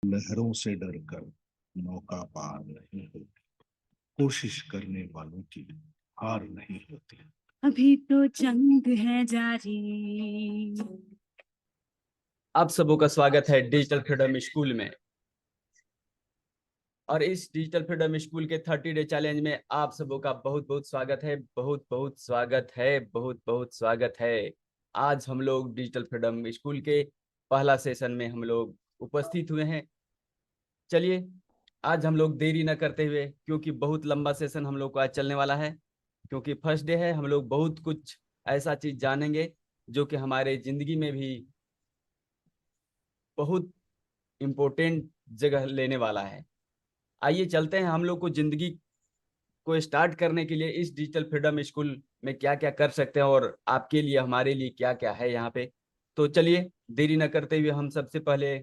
लहरों से डरकर नौका पार नहीं होती। कोशिश करने वालों की हार नहीं होती। अभी तो जंग है जारी। आप सबों का स्वागत है डिजिटल फ्रीडम स्कूल में। और इस डिजिटल फ्रीडम स्कूल के 30 डे चैलेंज में आप सबों का बहुत बहुत स्वागत है, बहुत बहुत स्वागत है, बहुत बहुत स्वागत है। आज हम लोग डिजिटल फ्रीडम स्कूल के पहला सेशन में हम लोग उपस्थित हुए हैं। चलिए आज हम लोग देरी न करते हुए, क्योंकि बहुत लंबा सेशन हम लोग को आज चलने वाला है, क्योंकि फर्स्ट डे है, हम लोग बहुत कुछ ऐसा चीज जानेंगे जो कि हमारे जिंदगी में भी बहुत इम्पोर्टेंट जगह लेने वाला है। आइए चलते हैं, हम लोग को जिंदगी को स्टार्ट करने के लिए इस डिजिटल फ्रीडम स्कूल में क्या क्या कर सकते हैं और आपके लिए हमारे लिए क्या क्या है यहाँ पे। तो चलिए देरी न करते हुए हम सबसे पहले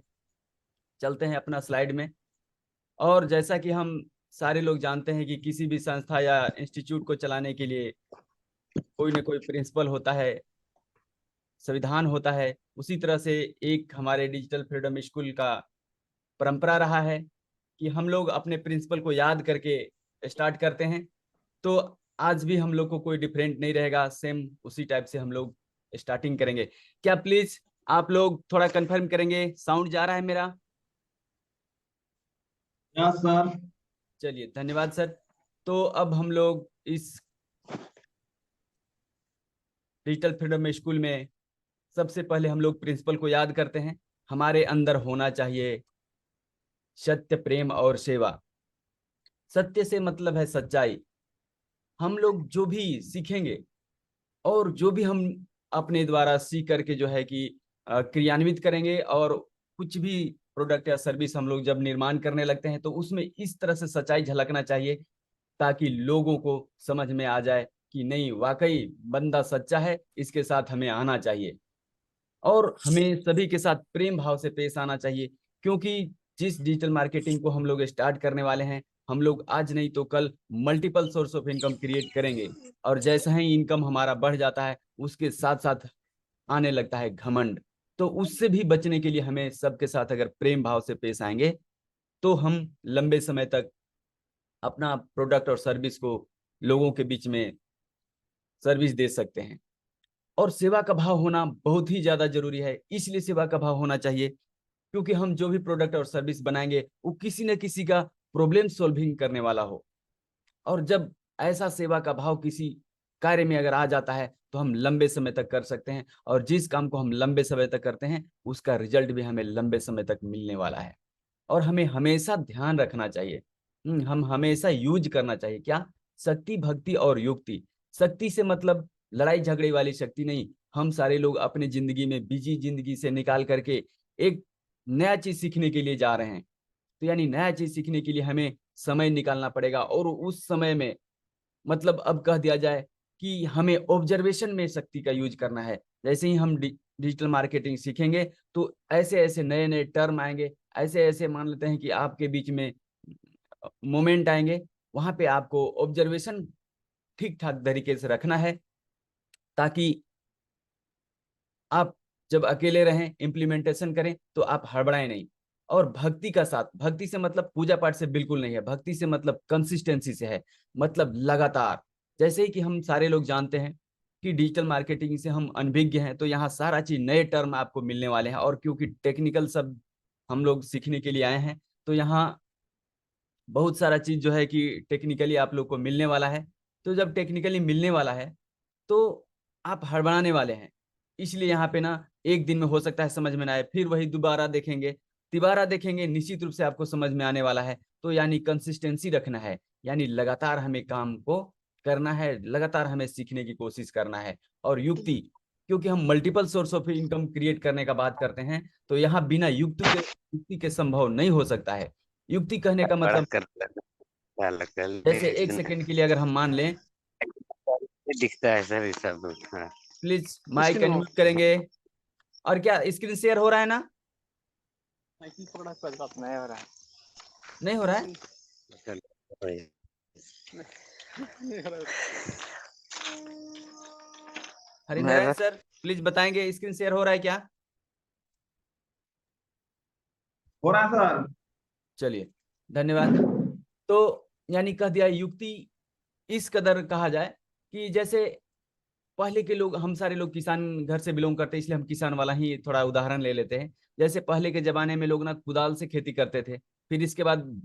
चलते हैं अपना स्लाइड में। और जैसा कि हम सारे लोग जानते हैं कि किसी भी संस्था या इंस्टीट्यूट को चलाने के लिए कोई ना कोई प्रिंसिपल होता है, संविधान होता है। उसी तरह से एक हमारे डिजिटल फ्रीडम स्कूल का परंपरा रहा है कि हम लोग अपने प्रिंसिपल को याद करके स्टार्ट करते हैं। तो आज भी हम लोग को कोई डिफरेंट नहीं रहेगा, सेम उसी टाइप से हम लोग स्टार्टिंग करेंगे। क्या प्लीज आप लोग थोड़ा कंफर्म करेंगे, साउंड जा रहा है मेरा? Yes sir. चलिए धन्यवाद सर। तो अब हम लोग इस डिजिटल फ्रीडम स्कूल में सबसे पहले हम लोग प्रिंसिपल को याद करते हैं। हमारे अंदर होना चाहिए सत्य, प्रेम और सेवा। सत्य से मतलब है सच्चाई। हम लोग जो भी सीखेंगे और जो भी हम अपने द्वारा सीख करके जो है कि क्रियान्वित करेंगे, और कुछ भी प्रोडक्ट या सर्विस हम लोग जब निर्माण करने लगते हैं तो उसमें इस तरह से सच्चाई झलकना चाहिए ताकि लोगों को समझ में आ जाए कि नहीं, वाकई बंदा सच्चा है, इसके साथ हमें आना चाहिए। और हमें सभी के साथ प्रेम भाव से पेश आना चाहिए, क्योंकि जिस डिजिटल मार्केटिंग को हम लोग स्टार्ट करने वाले हैं, हम लोग आज नहीं तो कल multiple source of income create करेंगे। और जैसा ही इनकम हमारा बढ़ जाता है उसके साथ साथ आने लगता है घमंड। तो उससे भी बचने के लिए हमें सबके साथ अगर प्रेम भाव से पेश आएंगे तो हम लंबे समय तक अपना प्रोडक्ट और सर्विस को लोगों के बीच में सर्विस दे सकते हैं। और सेवा का भाव होना बहुत ही ज्यादा जरूरी है। इसलिए सेवा का भाव होना चाहिए क्योंकि हम जो भी प्रोडक्ट और सर्विस बनाएंगे वो किसी न किसी का प्रॉब्लम सॉल्विंग करने वाला हो। और जब ऐसा सेवा का भाव किसी कार्य में अगर आ जाता है तो हम लंबे समय तक कर सकते हैं, और जिस काम को हम लंबे समय तक करते हैं उसका रिजल्ट भी हमें लंबे समय तक मिलने वाला है। और हमें हमेशा ध्यान रखना चाहिए, हम हमेशा यूज करना चाहिए क्या? शक्ति, भक्ति और युक्ति। शक्ति से मतलब लड़ाई झगड़े वाली शक्ति नहीं। हम सारे लोग अपने जिंदगी में बिजी जिंदगी से निकाल करके एक नया चीज सीखने के लिए जा रहे हैं। तो यानी नया चीज सीखने के लिए हमें समय निकालना पड़ेगा, और उस समय में मतलब अब कह दिया जाए कि हमें ऑब्जर्वेशन में शक्ति का यूज करना है। जैसे ही हम डिजिटल मार्केटिंग सीखेंगे तो ऐसे ऐसे नए नए टर्म आएंगे, ऐसे ऐसे मान लेते हैं कि आपके बीच में मोमेंट आएंगे। वहां पे आपको ऑब्जर्वेशन ठीक ठाक तरीके से रखना है ताकि आप जब अकेले रहें, इम्प्लीमेंटेशन करें तो आप हड़बड़ाएं नहीं। और भक्ति का साथ, भक्ति से मतलब पूजा पाठ से बिल्कुल नहीं है, भक्ति से मतलब कंसिस्टेंसी से है, मतलब लगातार। जैसे ही कि हम सारे लोग जानते हैं कि डिजिटल मार्केटिंग से हम अनभिज्ञ हैं, तो यहाँ सारा चीज नए टर्म आपको मिलने वाले हैं। और क्योंकि टेक्निकल सब हम लोग सीखने के लिए आए हैं तो यहाँ बहुत सारा चीज जो है कि टेक्निकली आप लोग को मिलने वाला है। तो जब टेक्निकली मिलने वाला है तो आप हड़बड़ाने वाले हैं। इसलिए यहाँ पे ना एक दिन में हो सकता है समझ में ना आए, फिर वही दोबारा देखेंगे, तिबारा देखेंगे, निश्चित रूप से आपको समझ में आने वाला है। तो यानी कंसिस्टेंसी रखना है, यानी लगातार हमें काम को करना है, लगातार हमें सीखने की कोशिश करना है। और युक्ति, क्योंकि हम multiple source of income create करने का बात करते हैं तो यहाँ बिना युक्ति के संभव नहीं हो सकता है। युक्ति कहने का बड़ा मतलब, कर कर जैसे एक सेकंड के लिए अगर हम मान लें, दिखता है सर ये सब। हाँ। प्लीज माइक अनम्यूट करेंगे। और क्या स्क्रीन शेयर हो रहा है ना? थोड़ा सा नहीं हो रहा है। नहीं हो रहा है? हरिनारायण सर प्लीज बताएंगे स्क्रीन शेयर हो रहा है क्या? हो रहा है सर। चलिए, धन्यवाद। तो यानी कह दिया, युक्ति इस कदर कहा जाए कि जैसे पहले के लोग, हम सारे लोग किसान घर से बिलोंग करते हैं, इसलिए हम किसान वाला ही थोड़ा उदाहरण ले लेते हैं। जैसे पहले के जमाने में लोग ना कुदाल से खेती करते थे, फिर इसके बाद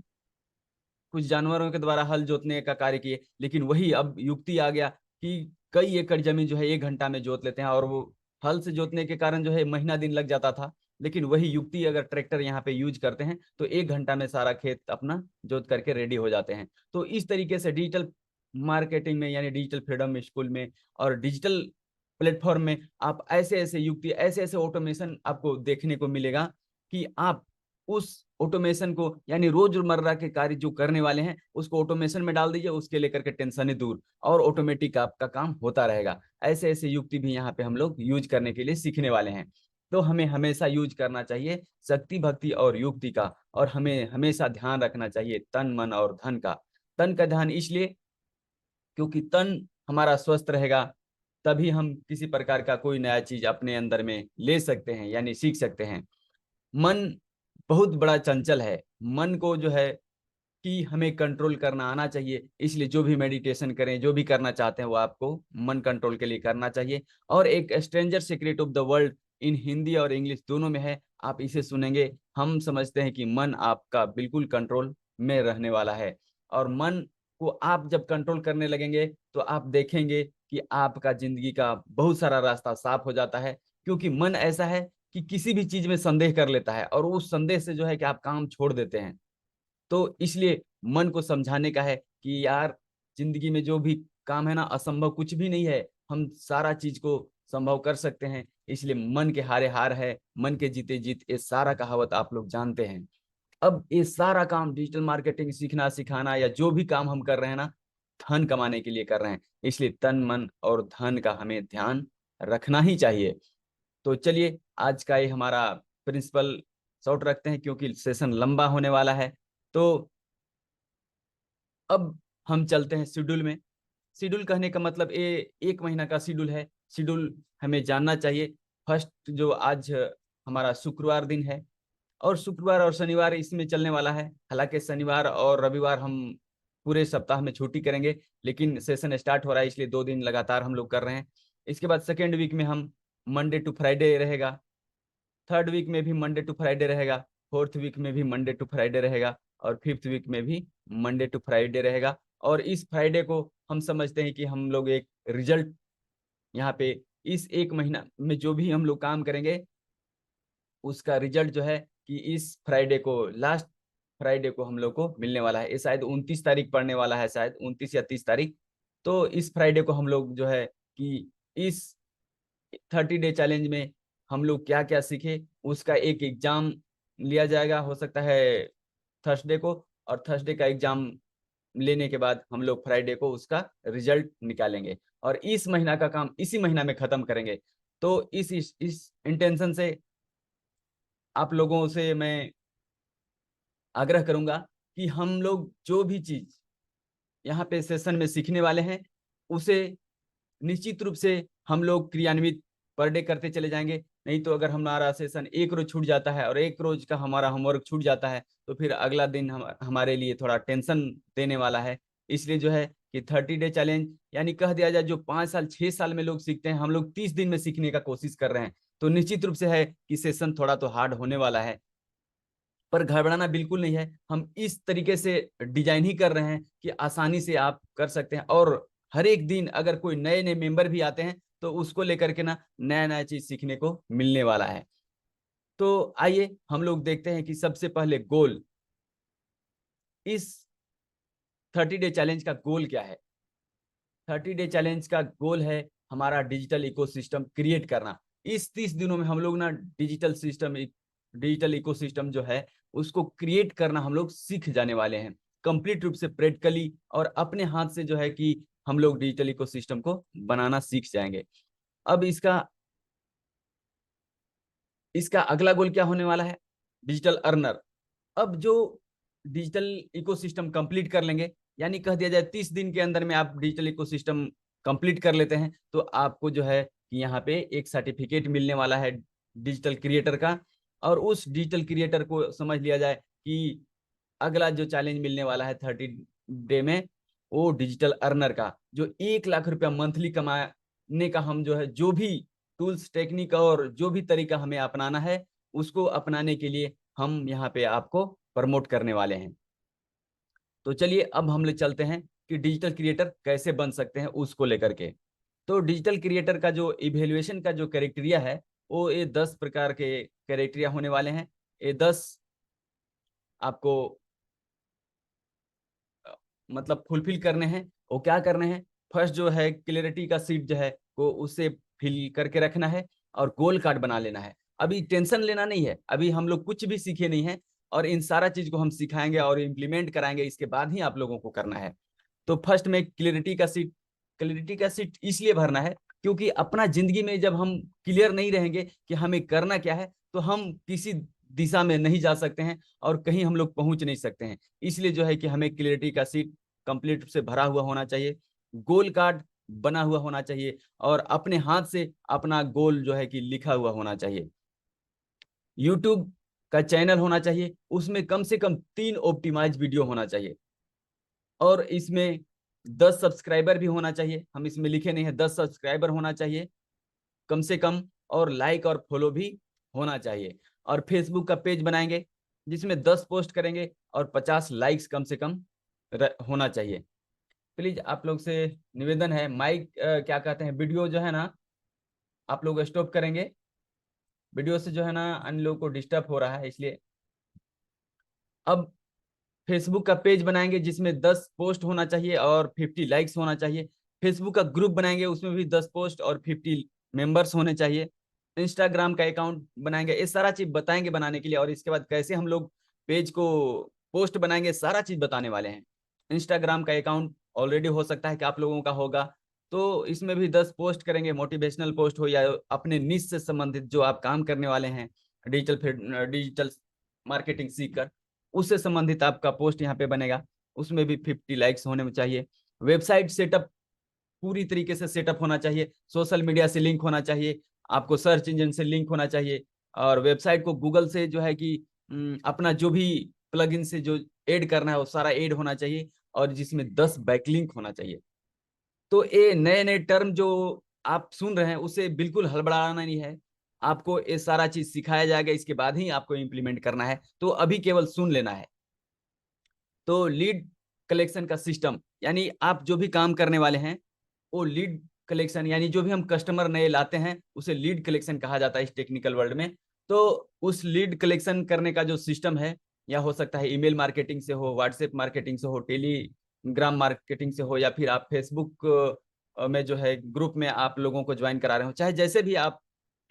कुछ जानवरों के द्वारा हल जोतने का कार्य किए, लेकिन वही अब युक्ति आ गया कि कई एकड़ जमीन जो है 1 घंटा में जोत लेते हैं, और वो हल से जोतने के कारण जो है महीना दिन लग जाता था, लेकिन वही युक्ति अगर ट्रैक्टर यहाँ पे यूज करते हैं तो 1 घंटा में सारा खेत अपना जोत करके रेडी हो जाते हैं। तो इस तरीके से डिजिटल मार्केटिंग में, यानी डिजिटल फ्रीडम स्कूल में और डिजिटल प्लेटफॉर्म में आप ऐसे ऐसे युक्ति, ऐसे ऐसे ऑटोमेशन आपको देखने को मिलेगा कि आप उस ऑटोमेशन को, यानी रोजमर्रा के कार्य जो करने वाले हैं उसको ऑटोमेशन में डाल दीजिए, उसके लेकर के टेंशन दूर, और ऑटोमेटिक आपका काम होता रहेगा। ऐसे ऐसे युक्ति भी यहाँ पे हम लोग यूज करने के लिए सीखने वाले हैं। तो हमें हमेशा यूज करना चाहिए शक्ति, भक्ति और युक्ति का, और हमें हमेशा ध्यान रखना चाहिए तन, मन और धन का। तन का ध्यान इसलिए क्योंकि तन हमारा स्वस्थ रहेगा, तभी हम किसी प्रकार का कोई नया चीज अपने अंदर में ले सकते हैं, यानी सीख सकते हैं। मन बहुत बड़ा चंचल है, मन को जो है कि हमें कंट्रोल करना आना चाहिए। इसलिए जो भी मेडिटेशन करें, जो भी करना चाहते हैं, वो आपको मन कंट्रोल के लिए करना चाहिए। और एक stranger secret of the world in Hindi और इंग्लिश दोनों में है, आप इसे सुनेंगे। हम समझते हैं कि मन आपका बिल्कुल कंट्रोल में रहने वाला है, और मन को आप जब कंट्रोल करने लगेंगे तो आप देखेंगे कि आपका जिंदगी का बहुत सारा रास्ता साफ हो जाता है। क्योंकि मन ऐसा है कि किसी भी चीज में संदेह कर लेता है, और उस संदेह से जो है कि आप काम छोड़ देते हैं। तो इसलिए मन को समझाने का है कि यार, जिंदगी में जो भी काम है ना, असंभव कुछ भी नहीं है, हम सारा चीज को संभव कर सकते हैं। इसलिए मन के हारे हार है, मन के जीते जीत, ये सारा कहावत आप लोग जानते हैं। अब ये सारा काम डिजिटल मार्केटिंग सीखना सिखाना या जो भी काम हम कर रहे हैं ना, धन कमाने के लिए कर रहे हैं। इसलिए तन, मन और धन का हमें ध्यान रखना ही चाहिए। तो चलिए, आज का ये हमारा प्रिंसिपल शॉर्ट रखते हैं क्योंकि सेशन लंबा होने वाला है। तो अब हम चलते हैं शेड्यूल में। शेड्यूल कहने का मतलब ये 1 महीना का शेड्यूल है। शेड्यूल हमें जानना चाहिए। फर्स्ट जो आज हमारा शुक्रवार दिन है, और शुक्रवार और शनिवार इसमें चलने वाला है। हालांकि शनिवार और रविवार हम पूरे सप्ताह में छुट्टी करेंगे, लेकिन सेशन स्टार्ट हो रहा है इसलिए 2 दिन लगातार हम लोग कर रहे हैं। इसके बाद सेकेंड वीक में हम मंडे टू फ्राइडे रहेगा, थर्ड वीक में भी मंडे टू फ्राइडे रहेगा, फोर्थ वीक में भी मंडे टू फ्राइडे रहेगा, और फिफ्थ वीक में भी मंडे टू फ्राइडे रहेगा। और इस फ्राइडे को हम समझते हैं कि हम लोग एक रिजल्ट, यहाँ पे इस 1 महीना में जो भी हम लोग काम करेंगे उसका रिजल्ट जो है कि इस फ्राइडे को, लास्ट फ्राइडे को हम लोग को मिलने वाला है। ये शायद 29 तारीख पड़ने वाला है, शायद 29 या 30 तारीख। तो इस फ्राइडे को हम लोग जो है कि इस 30 डे चैलेंज में हम लोग क्या क्या सीखे उसका एक एग्जाम लिया जाएगा, हो सकता है थर्सडे को, और थर्सडे का एग्जाम लेने के बाद हम लोग फ्राइडे को उसका रिजल्ट निकालेंगे, और इस महीना का काम इसी महीना में खत्म करेंगे। तो इस इंटेंशन से आप लोगों से मैं आग्रह करूंगा कि हम लोग जो भी चीज यहाँ पे सेशन में सीखने वाले हैं उसे निश्चित रूप से हम लोग क्रियान्वित पर डे करते चले जाएंगे। नहीं तो अगर हमारा सेशन एक रोज छूट जाता है और एक रोज का हमारा होमवर्क छूट जाता है तो फिर अगला दिन हमारे लिए थोड़ा टेंशन देने वाला है। इसलिए जो है कि 30 डे चैलेंज, यानी कह दिया जाए जो 5 साल 6 साल में लोग सीखते हैं, हम लोग 30 दिन में सीखने का कोशिश कर रहे हैं। तो निश्चित रूप से है कि सेशन थोड़ा तो हार्ड होने वाला है, पर घबराना बिल्कुल नहीं है। हम इस तरीके से डिजाइन ही कर रहे हैं कि आसानी से आप कर सकते हैं। और हर एक दिन अगर कोई नए नए मेंबर भी आते हैं तो उसको लेकर के ना नया नया चीज सीखने को मिलने वाला है। तो आइए हम लोग देखते हैं कि सबसे पहले गोल, इस 30 डे चैलेंज का गोल क्या है। 30 डे चैलेंज का गोल है हमारा डिजिटल इकोसिस्टम क्रिएट करना। इस 30 दिनों में हम लोग ना डिजिटल इकोसिस्टम जो है उसको क्रिएट करना हम लोग सीख जाने वाले हैं, कंप्लीट रूप से प्रैक्टिकली, और अपने हाथ से जो है कि हम लोग डिजिटल इकोसिस्टम को बनाना सीख जाएंगे। अब इसका अगला गोल क्या होने वाला है, डिजिटल अर्नर। अब जो डिजिटल इकोसिस्टम कंप्लीट कर लेंगे, यानी कह दिया जाए 30 दिन के अंदर में आप डिजिटल इकोसिस्टम कंप्लीट कर लेते हैं, तो आपको जो है कि यहाँ पे एक सर्टिफिकेट मिलने वाला है डिजिटल क्रिएटर का। और उस डिजिटल क्रिएटर को समझ लिया जाए कि अगला जो चैलेंज मिलने वाला है 30 डे में, वो डिजिटल अर्नर का, जो 1 लाख रुपया मंथली कमाने का हम जो है, जो भी टूल्स टेक्निक और जो भी तरीका हमें अपनाना है, उसको अपनाने के लिए हम यहाँ पे आपको प्रमोट करने वाले हैं। तो चलिए अब हम लोग चलते हैं कि डिजिटल क्रिएटर कैसे बन सकते हैं उसको लेकर के। तो डिजिटल क्रिएटर का जो इवेल्युएशन का जो क्राइटेरिया है, वो ये 10 प्रकार के क्राइटेरिया होने वाले हैं। ये 10 आपको मतलब फुलफिल करने हैं। वो क्या करने हैं? फर्स्ट जो है क्लियरिटी का सीट जो है वो उसे फिल करके रखना है और गोल कार्ड बना लेना है। अभी टेंशन लेना नहीं है, अभी हम लोग कुछ भी सीखे नहीं है और इन सारा चीज को हम सिखाएंगे और इम्प्लीमेंट कराएंगे, इसके बाद ही आप लोगों को करना है। तो फर्स्ट में क्लियरिटी का सीट इसलिए भरना है क्योंकि अपना जिंदगी में जब हम क्लियर नहीं रहेंगे कि हमें करना क्या है, तो हम किसी दिशा में नहीं जा सकते हैं और कहीं हम लोग पहुंच नहीं सकते हैं। इसलिए जो है कि हमें क्लियरिटी का सीट कंप्लीट रूप से भरा हुआ होना चाहिए, गोल कार्ड बना हुआ होना चाहिए और अपने हाथ से अपना गोल जो है कि लिखा हुआ होना चाहिए। यूट्यूब का चैनल होना चाहिए, उसमें कम से कम 3 ऑप्टिमाइज वीडियो होना चाहिए और इसमें 10 सब्सक्राइबर भी होना चाहिए। हम इसमें लिखे नहीं है, 10 सब्सक्राइबर होना चाहिए कम से कम, और लाइक और फॉलो भी होना चाहिए। और फेसबुक का पेज बनाएंगे जिसमें 10 पोस्ट करेंगे और 50 लाइक्स कम से कम होना चाहिए। प्लीज आप लोग से निवेदन है, माइक क्या कहते हैं, वीडियो जो है ना आप लोग स्टॉप करेंगे, वीडियो से जो है ना अन्य लोगों को डिस्टर्ब हो रहा है इसलिए। अब फेसबुक का पेज बनाएंगे जिसमें 10 पोस्ट होना चाहिए और 50 लाइक्स होना चाहिए। फेसबुक का ग्रुप बनाएंगे, उसमें भी 10 पोस्ट और 50 मेंबर्स होने चाहिए। इंस्टाग्राम का अकाउंट बनाएंगे, ये सारा चीज बताएंगे बनाने के लिए, और इसके बाद कैसे हम लोग पेज को पोस्ट बनाएंगे सारा चीज बताने वाले हैं। इंस्टाग्राम का अकाउंट ऑलरेडी हो सकता है कि आप लोगों का होगा, तो इसमें भी 10 पोस्ट करेंगे, मोटिवेशनल पोस्ट हो या अपने निश से संबंधित जो आप काम करने वाले हैं, डिजिटल मार्केटिंग सीखकर, उससे संबंधित आपका पोस्ट यहाँ पे बनेगा, उसमें भी 50 लाइक्स होने में चाहिए। वेबसाइट सेटअप पूरी तरीके से सेटअप होना चाहिए, सोशल मीडिया से लिंक होना चाहिए, आपको सर्च इंजन से लिंक होना चाहिए, और वेबसाइट को गूगल से जो है कि अपना जो भी प्लगइन से जो ऐड करना है वो सारा ऐड होना चाहिए, और जिसमें 10 बैकलिंक होना चाहिए। तो ये नए नए टर्म जो आप सुन रहे हैं उसे बिल्कुल हड़बड़ाना नहीं है, आपको ये सारा चीज सिखाया जाएगा, इसके बाद ही आपको इम्प्लीमेंट करना है, तो अभी केवल सुन लेना है। तो लीड कलेक्शन का सिस्टम, यानी आप जो भी काम करने वाले हैं वो लीड कलेक्शन, यानी जो भी हम कस्टमर नए लाते हैं उसे लीड कलेक्शन कहा जाता है इस टेक्निकल वर्ल्ड में। तो उस लीड कलेक्शन करने का जो सिस्टम है, या हो सकता है ईमेल मार्केटिंग से हो, व्हाट्सएप मार्केटिंग से हो, टेलीग्राम मार्केटिंग से हो, या फिर आप फेसबुक में जो है ग्रुप में आप लोगों को ज्वाइन करा रहे हो, चाहे जैसे भी आप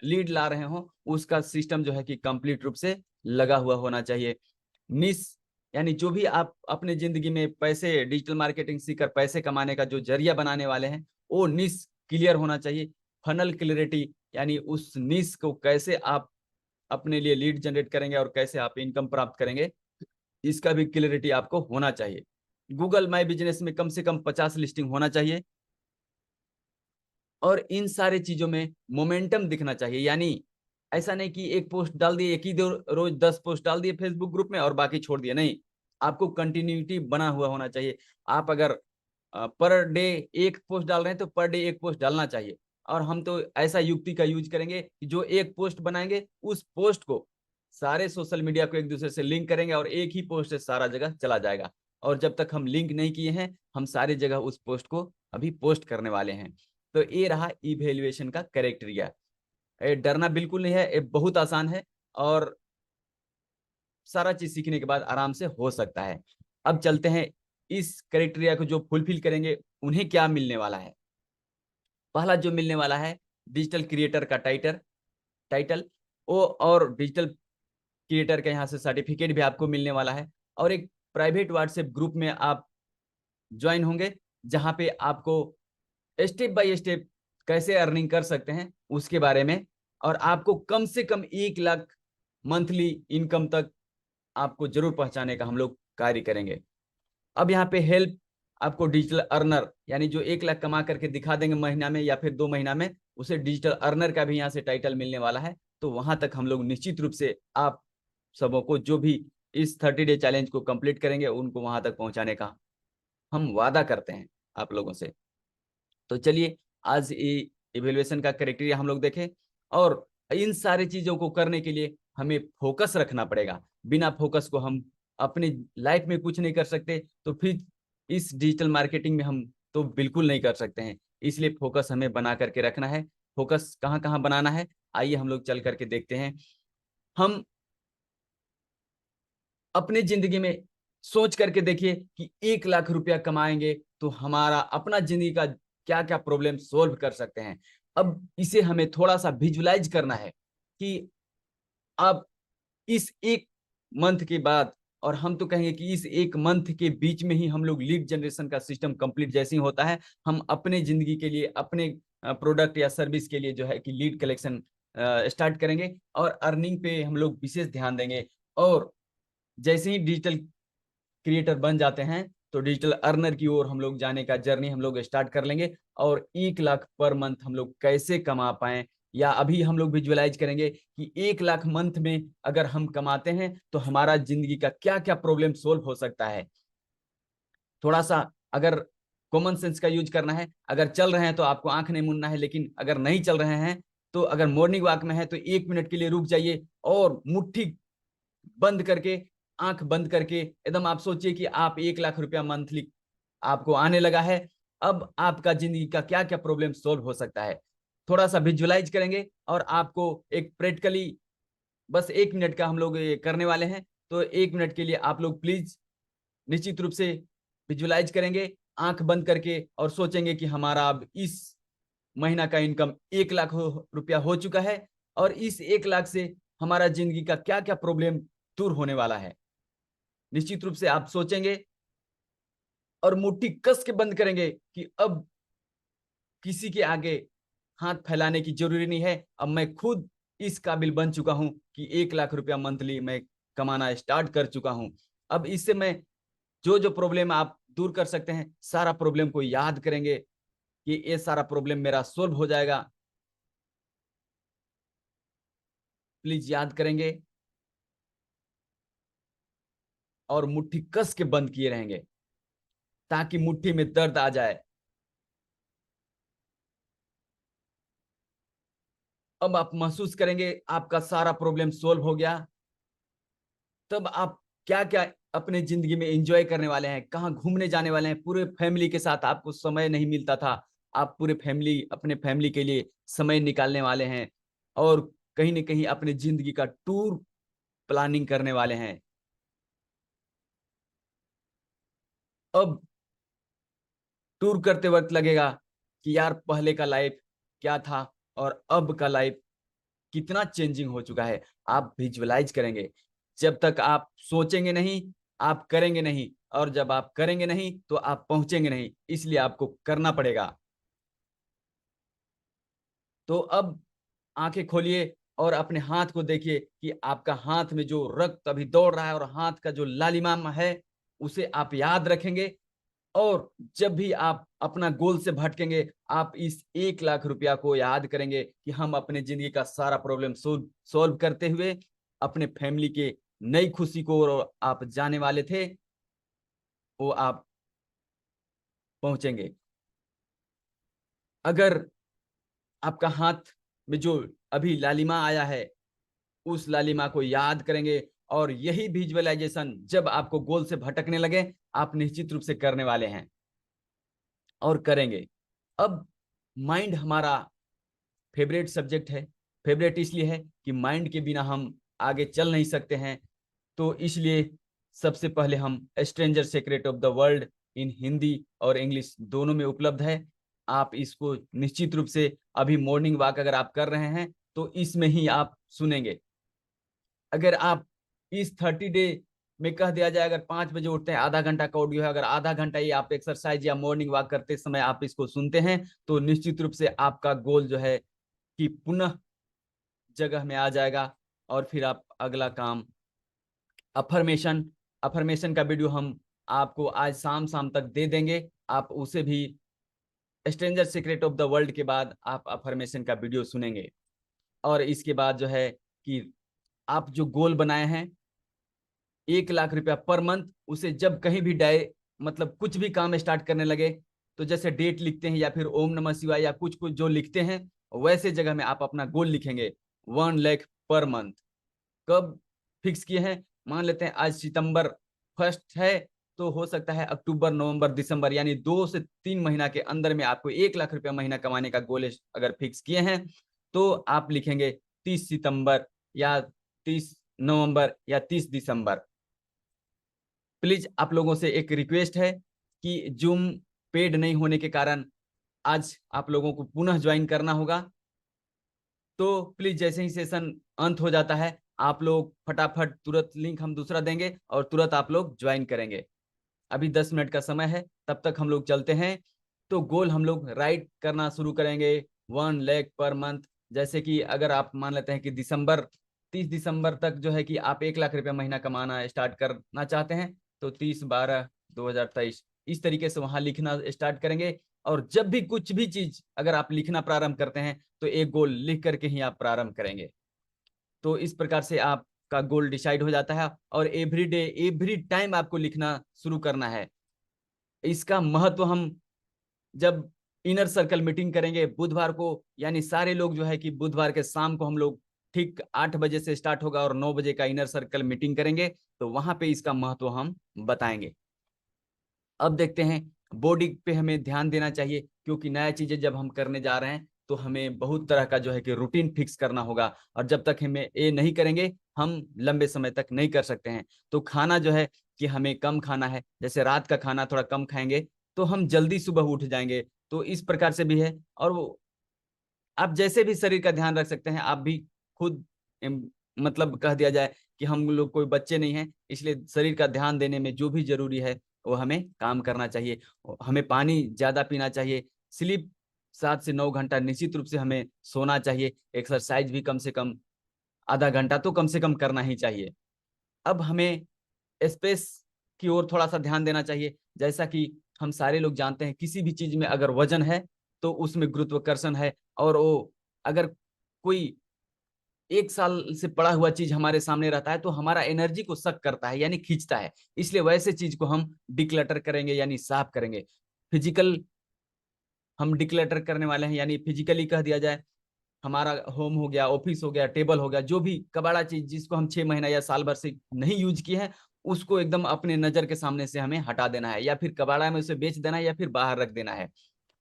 लीड ला रहे हो, उसका सिस्टम जो है कि कंप्लीट रूप से लगा हुआ होना चाहिए। निश, यानी जो भी आप अपने जिंदगी में पैसे, डिजिटल मार्केटिंग सीखकर पैसे कमाने का जो जरिया बनाने वाले हैं, वो निश क्लियर होना चाहिए। फनल क्लियरिटी, यानी उस निश को कैसे आप अपने लिए लीड जनरेट करेंगे और कैसे आप इनकम प्राप्त करेंगे, इसका भी क्लियरिटी आपको होना चाहिए। गूगल माई बिजनेस में कम से कम 50 लिस्टिंग होना चाहिए, और इन सारे चीजों में मोमेंटम दिखना चाहिए, यानी ऐसा नहीं कि एक पोस्ट डाल दिए, एक ही रोज 10 पोस्ट डाल दिए फेसबुक ग्रुप में और बाकी छोड़ दिए, नहीं, आपको कंटिन्यूटी बना हुआ होना चाहिए। आप अगर पर डे एक पोस्ट डाल रहे हैं तो पर डे एक पोस्ट डालना चाहिए, और हम तो ऐसा युक्ति का यूज करेंगे कि जो एक पोस्ट बनाएंगे उस पोस्ट को सारे सोशल मीडिया को एक दूसरे से लिंक करेंगे और एक ही पोस्ट से सारा जगह चला जाएगा, और जब तक हम लिंक नहीं किए हैं हम सारी जगह उस पोस्ट को अभी पोस्ट करने वाले हैं। तो ये रहा इवेल्युएशन का क्राइटेरिया। डरना बिल्कुल नहीं है, ये बहुत आसान है और सारा चीज सीखने के बाद आराम से हो सकता है। अब चलते हैं इस क्राइटेरिया को जो फुलफिल करेंगे उन्हें क्या मिलने वाला है। पहला जो मिलने वाला है डिजिटल क्रिएटर का टाइटल वो, और डिजिटल क्रिएटर का यहाँ से सर्टिफिकेट भी आपको मिलने वाला है, और एक प्राइवेट व्हाट्सएप ग्रुप में आप ज्वाइन होंगे जहां पे आपको स्टेप बाय स्टेप कैसे अर्निंग कर सकते हैं उसके बारे में, और आपको कम से कम 1 लाख मंथली इनकम तक आपको जरूर पहुंचाने का हम लोग कार्य करेंगे। अब यहाँ पे हेल्प आपको डिजिटल अर्नर, यानी जो 1 लाख कमा करके दिखा देंगे महीना में या फिर 2 महीना में, उसे डिजिटल अर्नर का भी यहाँ से टाइटल मिलने वाला है, तो वहां तक हम लोग निश्चित रूप से आप सबों को, जो भी इस 30 डे चैलेंज को कंप्लीट करेंगे, उनको वहां तक पहुंचाने का हम वादा करते हैं आप लोगों से। तो चलिए आज इवेल्युएशन का क्राइटेरिया हम लोग देखें, और इन सारी चीजों को करने के लिए हमें फोकस रखना पड़ेगा। बिना फोकस को हम अपनी लाइफ में कुछ नहीं कर सकते, तो फिर इस डिजिटल मार्केटिंग में हम तो बिल्कुल नहीं कर सकते हैं। इसलिए फोकस हमें बना करके रखना है। फोकस कहाँ कहाँ बनाना है, आइए हम लोग चल करके देखते हैं। हम अपने जिंदगी में सोच करके देखिए कि 1 लाख रुपया कमाएंगे तो हमारा अपना जिंदगी का क्या क्या प्रॉब्लम सोल्व कर सकते हैं। अब इसे हमें थोड़ा सा विजुलाइज करना है कि अब इस 1 मंथ के बाद, और हम तो कहेंगे कि इस 1 मंथ के बीच में ही हम लोग लीड जनरेशन का सिस्टम कंप्लीट जैसे ही होता है, हम अपने जिंदगी के लिए, अपने प्रोडक्ट या सर्विस के लिए जो है कि लीड कलेक्शन स्टार्ट करेंगे, और अर्निंग पे हम लोग विशेष ध्यान देंगे। और जैसे ही डिजिटल क्रिएटर बन जाते हैं तो डिजिटल अर्नर की ओर हम लोग जाने का जर्नी हम लोग स्टार्ट कर लेंगे। और 1 लाख पर मंथ हम लोग कैसे कमा पाए, या अभी हम लोग विजुअलाइज करेंगे कि 1 लाख मंथ में अगर हम कमाते हैं तो हमारा जिंदगी का क्या क्या प्रॉब्लम सोल्व हो सकता है। थोड़ा सा अगर कॉमन सेंस का यूज करना है, अगर चल रहे हैं तो आपको आंख नहीं मूंदना है, लेकिन अगर नहीं चल रहे हैं तो अगर मॉर्निंग वॉक में है तो 1 मिनट के लिए रुक जाइए और मुट्ठी बंद करके, आंख बंद करके एकदम आप सोचिए कि आप 1 लाख रुपया मंथली आपको आने लगा है। अब आपका जिंदगी का क्या क्या प्रॉब्लम सोल्व हो सकता है, थोड़ा सा विजुअलाइज करेंगे और आपको एक प्रैक्टिकली बस 1 मिनट का हम लोग ये करने वाले हैं। तो 1 मिनट के लिए आप लोग प्लीज निश्चित रूप से विजुअलाइज करेंगे आंख बंद करके, और सोचेंगे कि हमारा अब इस महीना का इनकम 1 लाख रुपया हो चुका है, और इस 1 लाख से हमारा जिंदगी का क्या क्या प्रॉब्लम दूर होने वाला है। निश्चित रूप से आप सोचेंगे और मुट्ठी कस के बंद करेंगे कि अब किसी के आगे हाथ फैलाने की जरूरी नहीं है। अब मैं खुद इस काबिल बन चुका हूं कि 1 लाख रुपया मंथली मैं कमाना स्टार्ट कर चुका हूं। अब इससे मैं जो जो प्रॉब्लम आप दूर कर सकते हैं, सारा प्रॉब्लम को याद करेंगे कि ये सारा प्रॉब्लम मेरा सोल्व हो जाएगा। प्लीज याद करेंगे और मुट्ठी कस के बंद किए रहेंगे ताकि मुट्ठी में दर्द आ जाए। अब आप महसूस करेंगे आपका सारा प्रॉब्लम सोल्व हो गया। तब आप क्या क्या अपने जिंदगी में एंजॉय करने वाले हैं, कहाँ घूमने जाने वाले हैं। पूरे फैमिली के साथ आपको समय नहीं मिलता था, आप पूरे फैमिली, अपने फैमिली के लिए समय निकालने वाले हैं, और कहीं ना कहीं अपने जिंदगी का टूर प्लानिंग करने वाले हैं। अब टूर करते वक्त लगेगा कि यार पहले का लाइफ क्या था और अब का लाइफ कितना चेंजिंग हो चुका है। आप विजुअलाइज करेंगे। जब तक आप सोचेंगे नहीं, आप करेंगे नहीं, और जब आप करेंगे नहीं तो आप पहुंचेंगे नहीं। इसलिए आपको करना पड़ेगा। तो अब आंखें खोलिए और अपने हाथ को देखिए कि आपका हाथ में जो रक्त अभी दौड़ रहा है और हाथ का जो लालिमा है, उसे आप याद रखेंगे। और जब भी आप अपना गोल से भटकेंगे, आप इस 1 लाख रुपया को याद करेंगे कि हम अपने जिंदगी का सारा प्रॉब्लम सोल्व करते हुए अपने फैमिली के नई खुशी को आप जाने वाले थे, वो आप पहुंचेंगे। अगर आपका हाथ में जो अभी लालिमा आया है, उस लालिमा को याद करेंगे, और यही विजुअलाइजेशन जब आपको गोल से भटकने लगे, आप निश्चित रूप से करने वाले हैं और करेंगे। अब माइंड हमारा फेवरेट सब्जेक्ट है। फेवरेट इसलिए है कि माइंड के बिना हम आगे चल नहीं सकते हैं। तो इसलिए सबसे पहले हम stranger secret of the world in Hindi और इंग्लिश दोनों में उपलब्ध है। आप इसको निश्चित रूप से अभी मॉर्निंग वॉक अगर आप कर रहे हैं तो इसमें ही आप सुनेंगे। अगर आप इस 30 डे में कह दिया जाए, अगर 5 बजे उठते हैं, आधा घंटा का ऑडियो है, अगर आधा घंटा ही आप एक्सरसाइज या मॉर्निंग वॉक करते समय आप इसको सुनते हैं, तो निश्चित रूप से आपका गोल जो है कि पुनः जगह में आ जाएगा। और फिर आप अगला काम अफर्मेशन, अफर्मेशन का वीडियो हम आपको आज शाम तक दे देंगे। आप उसे भी stranger secret of the world के बाद आप अफर्मेशन का वीडियो सुनेंगे। और इसके बाद जो है कि आप जो गोल बनाए हैं 1 लाख रुपया पर मंथ, उसे जब कहीं भी मतलब कुछ भी काम स्टार्ट करने लगे तो जैसे डेट लिखते हैं या फिर ओम नमः शिवाय या कुछ कुछ जो लिखते हैं वैसे जगह में आप अपना गोल लिखेंगे 1 लाख पर मंथ। कब फिक्स किए हैं? मान लेते हैं आज सितंबर 1 है, तो हो सकता है अक्टूबर नवंबर दिसंबर यानी 2 से 3 महीना के अंदर में आपको 1 लाख रुपया महीना कमाने का गोल अगर फिक्स किए हैं तो आप लिखेंगे 30 सितंबर या 30 नवंबर या 30 दिसंबर। प्लीज आप लोगों से एक रिक्वेस्ट है कि जूम पेड नहीं होने के कारण आज आप लोगों को पुनः ज्वाइन करना होगा, तो प्लीज जैसे ही सेशन अंत हो जाता है आप लोग फटाफट तुरंत लिंक हम दूसरा देंगे और तुरंत आप लोग ज्वाइन करेंगे। अभी 10 मिनट का समय है, तब तक हम लोग चलते हैं। तो गोल हम लोग राइट करना शुरू करेंगे 1 लाख पर मंथ। जैसे कि अगर आप मान लेते हैं कि 30 दिसंबर तक जो है कि आप 1 लाख रुपया महीना कमाना स्टार्ट करना चाहते हैं तो 30/12/2023 इस तरीके से वहां लिखना स्टार्ट करेंगे। और जब भी कुछ भी चीज अगर आप लिखना प्रारंभ करते हैं तो एक गोल लिख करके ही आप प्रारंभ करेंगे। तो इस प्रकार से आपका गोल डिसाइड हो जाता है और एवरी डे एवरी टाइम आपको लिखना शुरू करना है। इसका महत्व हम जब इनर सर्कल मीटिंग करेंगे बुधवार को, यानी सारे लोग जो है कि बुधवार के शाम को हम लोग ठीक 8 बजे से स्टार्ट होगा और 9 बजे का इनर सर्कल मीटिंग करेंगे, तो वहां पे इसका महत्व हम बताएंगे। अब देखते हैं बॉडी पे हमें ध्यान देना चाहिए, क्योंकि नया चीजें जब हम करने जा रहे हैं तो हमें बहुत तरह का जो है कि रूटीन फिक्स करना होगा और जब तक हमें ये नहीं करेंगे हम लंबे समय तक नहीं कर सकते हैं। तो खाना जो है कि हमें कम खाना है, जैसे रात का खाना थोड़ा कम खाएंगे तो हम जल्दी सुबह उठ जाएंगे। तो इस प्रकार से भी है। और वो आप जैसे भी शरीर का ध्यान रख सकते हैं, आप भी खुद मतलब कह दिया जाए कि हम लोग कोई बच्चे नहीं हैं, इसलिए शरीर का ध्यान देने में जो भी जरूरी है वो हमें काम करना चाहिए। हमें पानी ज्यादा पीना चाहिए, स्लीप 7 से 9 घंटा निश्चित रूप से हमें सोना चाहिए, एक्सरसाइज भी कम से कम आधा घंटा तो कम से कम करना ही चाहिए। अब हमें स्पेस की ओर थोड़ा सा ध्यान देना चाहिए। जैसा कि हम सारे लोग जानते हैं किसी भी चीज में अगर वजन है तो उसमें गुरुत्वाकर्षण है, और वो अगर कोई 1 साल से पड़ा हुआ चीज हमारे सामने रहता है तो हमारा एनर्जी को सक करता है यानी खींचता है। इसलिए वैसे चीज को हम डिक्लटर करेंगे यानी साफ करेंगे। फिजिकल हम डिक्लटर करने वाले हैं, यानी फिजिकली कह दिया जाए हमारा होम हो गया, ऑफिस हो गया, टेबल हो गया, जो भी कबाड़ा चीज जिसको हम 6 महीना या साल भर से नहीं यूज किए हैं उसको एकदम अपने नजर के सामने से हमें हटा देना है, या फिर कबाड़ा में उसे बेच देना है या फिर बाहर रख देना है,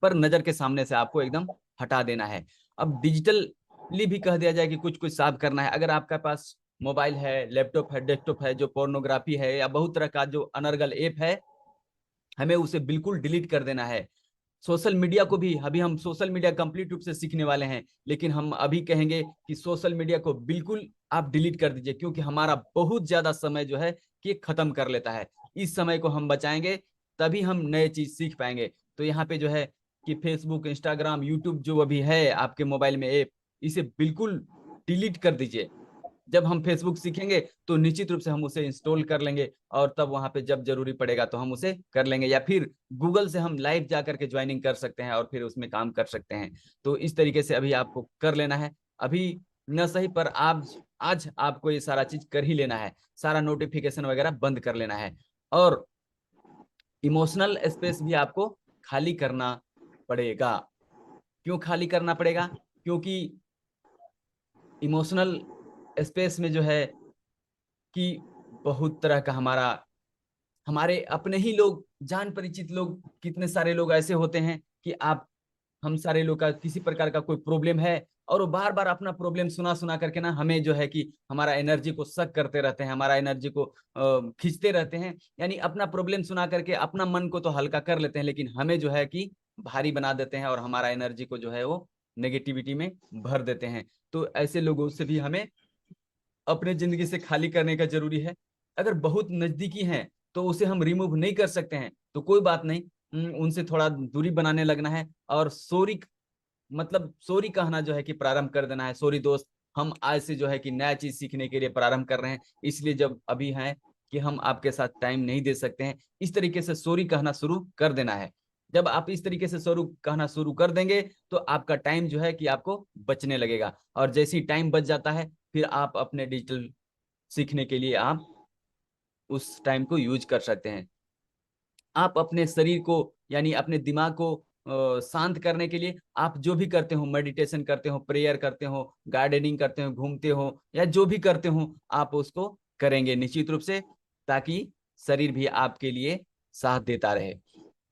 पर नजर के सामने से आपको एकदम हटा देना है। अब डिजिटली भी कह दिया जाए कि कुछ कुछ साफ करना है। अगर आपके पास मोबाइल है, लैपटॉप है, डेस्कटॉप है, जो पोर्नोग्राफी है या बहुत तरह का जो अनर्गल ऐप है, हमें उसे बिल्कुल डिलीट कर देना है। सोशल मीडिया को भी, अभी हम सोशल मीडिया कंप्लीट रूप से सीखने वाले हैं, लेकिन हम अभी कहेंगे कि सोशल मीडिया को बिल्कुल आप डिलीट कर दीजिए, क्योंकि हमारा बहुत ज्यादा समय जो है कि खत्म कर लेता है। इस समय को हम बचाएंगे तभी हम नए चीज सीख पाएंगे। तो यहाँ पे जो है कि फेसबुक, इंस्टाग्राम, यूट्यूब जो अभी है आपके मोबाइल में ऐप, इसे बिल्कुल डिलीट कर दीजिए। जब हम फेसबुक सीखेंगे तो निश्चित रूप से हम उसे इंस्टॉल कर लेंगे और तब वहां पे जब जरूरी पड़ेगा तो हम उसे कर लेंगे, या फिर गूगल से हम लाइव जा करके ज्वाइनिंग कर सकते हैं और फिर उसमें काम कर सकते हैं। तो इस तरीके से अभी आपको कर लेना है। अभी न सही पर आज आपको ये सारा चीज कर ही लेना है, सारा नोटिफिकेशन वगैरह बंद कर लेना है। और इमोशनल स्पेस भी आपको खाली करना पड़ेगा। क्यों खाली करना पड़ेगा? क्योंकि इमोशनल स्पेस में जो है कि बहुत तरह का हमारे अपने ही लोग, जान परिचित लोग, कितने सारे लोग ऐसे होते हैं कि आप हम सारे लोग का किसी प्रकार का कोई प्रॉब्लम है और वो बार बार अपना प्रॉब्लम सुना सुना करके ना हमें जो है कि हमारा एनर्जी को सक करते रहते हैं, हमारा एनर्जी को खींचते रहते हैं। यानी अपना प्रॉब्लम सुना करके अपना मन को तो हल्का कर लेते हैं, लेकिन हमें जो है कि भारी बना देते हैं और हमारा एनर्जी को जो है वो नेगेटिविटी में भर देते हैं। तो ऐसे लोगों से भी हमें अपने जिंदगी से खाली करने का जरूरी है। अगर बहुत नजदीकी हैं तो उसे हम रिमूव नहीं कर सकते हैं तो कोई बात नहीं, उनसे थोड़ा दूरी बनाने लगना है और सॉरी कहना जो है कि प्रारंभ कर देना है। सॉरी दोस्त, हम आज से जो है कि नया चीज सीखने के लिए प्रारंभ कर रहे हैं, इसलिए जब अभी है कि हम आपके साथ टाइम नहीं दे सकते हैं, इस तरीके से सॉरी कहना शुरू कर देना है। जब आप इस तरीके से कहना शुरू कर देंगे तो आपका टाइम जो है कि आपको बचने लगेगा, और जैसे ही टाइम बच जाता है फिर आप अपने डिजिटल सीखने के लिए आप उस टाइम को यूज कर सकते हैं। आप अपने शरीर को यानी अपने दिमाग को शांत करने के लिए आप जो भी करते हो, मेडिटेशन करते हो, प्रेयर करते हो, गार्डनिंग करते हो, घूमते हो, या जो भी करते हो आप उसको करेंगे निश्चित रूप से, ताकि शरीर भी आपके लिए साथ देता रहे।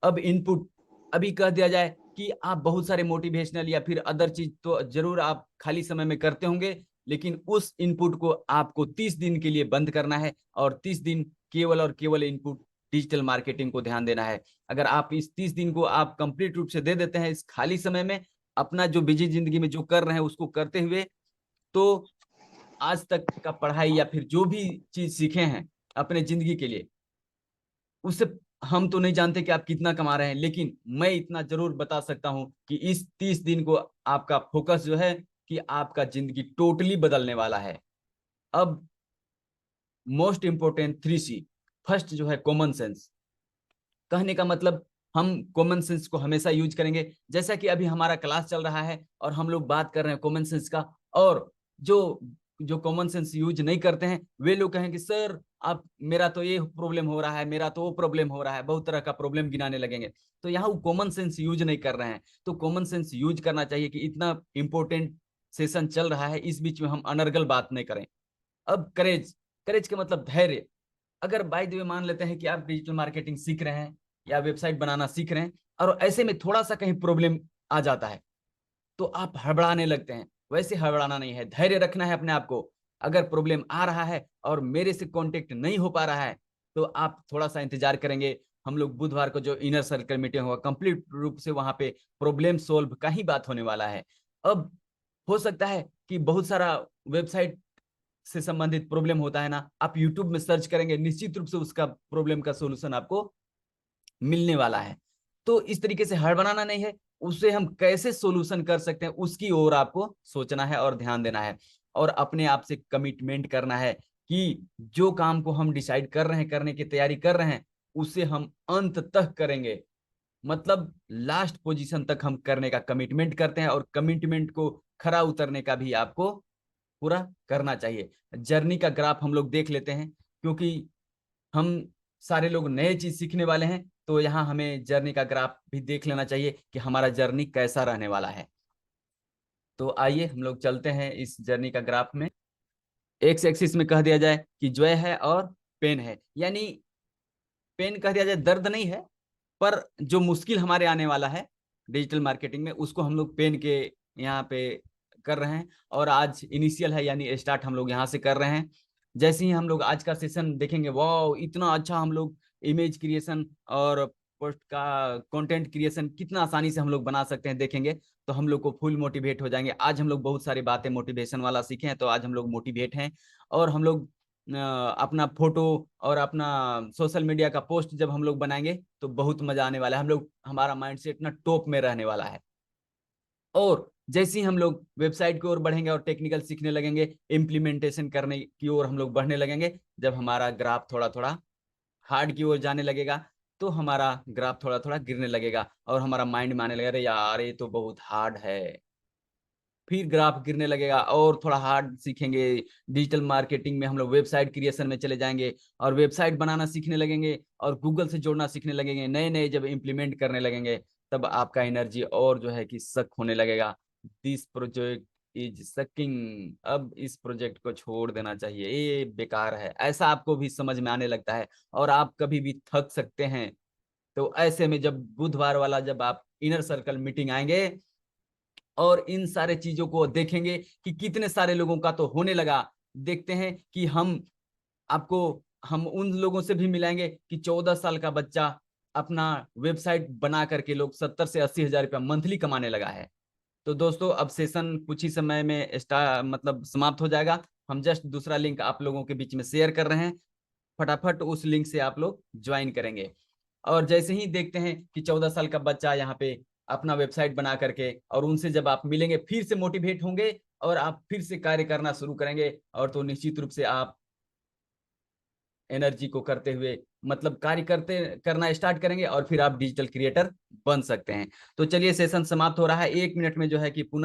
अब इनपुट अभी कह दिया जाए कि आप बहुत सारे मोटिवेशनल या फिर अदर चीज तो जरूर आप खाली समय में करते होंगे, लेकिन उस इनपुट को आपको 30 दिन के लिए बंद करना है, और 30 दिन केवल और केवल इनपुट डिजिटल मार्केटिंग को ध्यान देना है। अगर आप इस 30 दिन को आप कंप्लीट रूप से दे देते हैं इस खाली समय में, अपना जो बिजी जिंदगी में जो कर रहे हैं उसको करते हुए, तो आज तक का पढ़ाई या फिर जो भी चीज सीखे हैं अपने जिंदगी के लिए, उससे हम तो नहीं जानते कि आप कितना कमा रहे हैं, लेकिन मैं इतना जरूर बता सकता हूं कि इस 30 दिन को आपका फोकस जो है कि आपका जिंदगी टोटली बदलने वाला है। अब मोस्ट इंपोर्टेंट 3C, फर्स्ट जो है कॉमन सेंस। कहने का मतलब हम कॉमन सेंस को हमेशा यूज करेंगे, जैसा कि अभी हमारा क्लास चल रहा है और हम लोग बात कर रहे हैं कॉमन सेंस का, और जो जो कॉमन सेंस यूज नहीं करते हैं वे लोग कहेंगे सर आप मेरा तो ये प्रॉब्लम हो रहा है, मेरा तो वो प्रॉब्लम हो रहा है, बहुत तरह का प्रॉब्लम गिनाने लगेंगे। तो यहाँ वो कॉमन सेंस यूज नहीं कर रहे हैं। तो कॉमन सेंस यूज करना चाहिए कि इतना इंपॉर्टेंट सेशन चल रहा है, इस बीच में हम अनर्गल बात नहीं करें। अब करेज, करेज का मतलब धैर्य। अगर बाय द वे मान लेते हैं कि आप डिजिटल मार्केटिंग सीख रहे हैं या वेबसाइट बनाना सीख रहे हैं, और ऐसे में थोड़ा सा कहीं प्रॉब्लम आ जाता है तो आप हड़बड़ाने लगते हैं। वैसे हड़बड़ाना नहीं है, धैर्य रखना है अपने आप को। अगर प्रॉब्लम आ रहा है और मेरे से कांटेक्ट नहीं हो पा रहा है तो आप थोड़ा सा इंतजार करेंगे। हम लोग बुधवार को जो इनर सर्कल मीटिंग होगा, कंप्लीट रूप से वहां पे प्रॉब्लम सोल्व का ही बात होने वाला है। अब हो सकता है कि बहुत सारा वेबसाइट से संबंधित प्रॉब्लम होता है ना, आप यूट्यूब में सर्च करेंगे, निश्चित रूप से उसका प्रॉब्लम का सोल्यूशन आपको मिलने वाला है। तो इस तरीके से हड़बड़ाना नहीं है, उसे हम कैसे सोल्यूशन कर सकते हैं उसकी ओर आपको सोचना है और ध्यान देना है, और अपने आप से कमिटमेंट करना है कि जो काम को हम डिसाइड कर रहे हैं, करने की तैयारी कर रहे हैं, उसे हम अंत तक करेंगे। मतलब लास्ट पोजीशन तक हम करने का कमिटमेंट करते हैं, और कमिटमेंट को खरा उतरने का भी आपको पूरा करना चाहिए। जर्नी का ग्राफ हम लोग देख लेते हैं, क्योंकि हम सारे लोग नए चीज सीखने वाले हैं, तो यहाँ हमें जर्नी का ग्राफ भी देख लेना चाहिए कि हमारा जर्नी कैसा रहने वाला है। तो आइए हम लोग चलते हैं इस जर्नी का ग्राफ में। एक्स एक्सिस में कह दिया जाए कि जॉय है और पेन है, यानी पेन कह दिया जाए दर्द नहीं है, पर जो मुश्किल हमारे आने वाला है डिजिटल मार्केटिंग में उसको हम लोग पेन के यहाँ पे कर रहे हैं। और आज इनिशियल है यानी स्टार्ट हम लोग यहाँ से कर रहे हैं। जैसे ही हम लोग आज का सेशन देखेंगे, वाह इतना अच्छा हम लोग इमेज क्रिएशन और पोस्ट का कंटेंट क्रिएशन कितना आसानी से हम लोग बना सकते हैं, देखेंगे तो हम लोग को फुल मोटिवेट हो जाएंगे। आज हम लोग बहुत सारी बातें मोटिवेशन वाला सीखे हैं, तो आज हम लोग मोटिवेट हैं। और हम लोग अपना फोटो और अपना सोशल मीडिया का पोस्ट जब हम लोग बनाएंगे तो बहुत मजा आने वाला है। हम लोग हमारा माइंडसेट ना टॉप में रहने वाला है। और जैसे ही हम लोग वेबसाइट की ओर बढ़ेंगे और टेक्निकल सीखने लगेंगे, इम्प्लीमेंटेशन करने की ओर हम लोग बढ़ने लगेंगे, जब हमारा ग्राफ थोड़ा थोड़ा हार्ड की ओर जाने लगेगा तो हमारा ग्राफ थोड़ा थोड़ा गिरने लगेगा और हमारा माइंड में आने लगेगा अरे यार ये तो बहुत हार्ड है। फिर ग्राफ गिरने लगेगा और थोड़ा हार्ड सीखेंगे। डिजिटल मार्केटिंग में हम लोग वेबसाइट क्रिएशन में चले जाएंगे और वेबसाइट बनाना सीखने लगेंगे और गूगल से जोड़ना सीखने लगेंगे। नए नए जब इम्प्लीमेंट करने लगेंगे तब आपका एनर्जी और जो है कि सक होने लगेगा। दिस प्रोजेक्ट इज सकिंग, अब इस प्रोजेक्ट को छोड़ देना चाहिए, ये बेकार है, ऐसा आपको भी समझ में आने लगता है और आप कभी भी थक सकते हैं। तो ऐसे में जब बुधवार वाला जब आप इनर सर्कल मीटिंग आएंगे और इन सारे चीजों को देखेंगे कि कितने सारे लोगों का तो होने लगा, देखते हैं कि हम उन लोगों से भी मिलाएंगे कि 14 साल का बच्चा अपना वेबसाइट बना करके लोग 70 से 80 हजार रुपया मंथली कमाने लगा है। तो दोस्तों अब सेशन कुछ ही समय में मतलब समाप्त हो जाएगा। हम जस्ट दूसरा लिंक आप लोगों के बीच में शेयर कर रहे हैं, फटाफट उस लिंक से आप लोग ज्वाइन करेंगे। और जैसे ही देखते हैं कि 14 साल का बच्चा यहाँ पे अपना वेबसाइट बना करके, और उनसे जब आप मिलेंगे फिर से मोटिवेट होंगे और आप फिर से कार्य करना शुरू करेंगे, और तो निश्चित रूप से आप एनर्जी को करते हुए मतलब कार्य करना स्टार्ट करेंगे और फिर आप डिजिटल क्रिएटर बन सकते हैं। तो चलिए सेशन समाप्त हो रहा है। 1 मिनट में जो है कि पुनः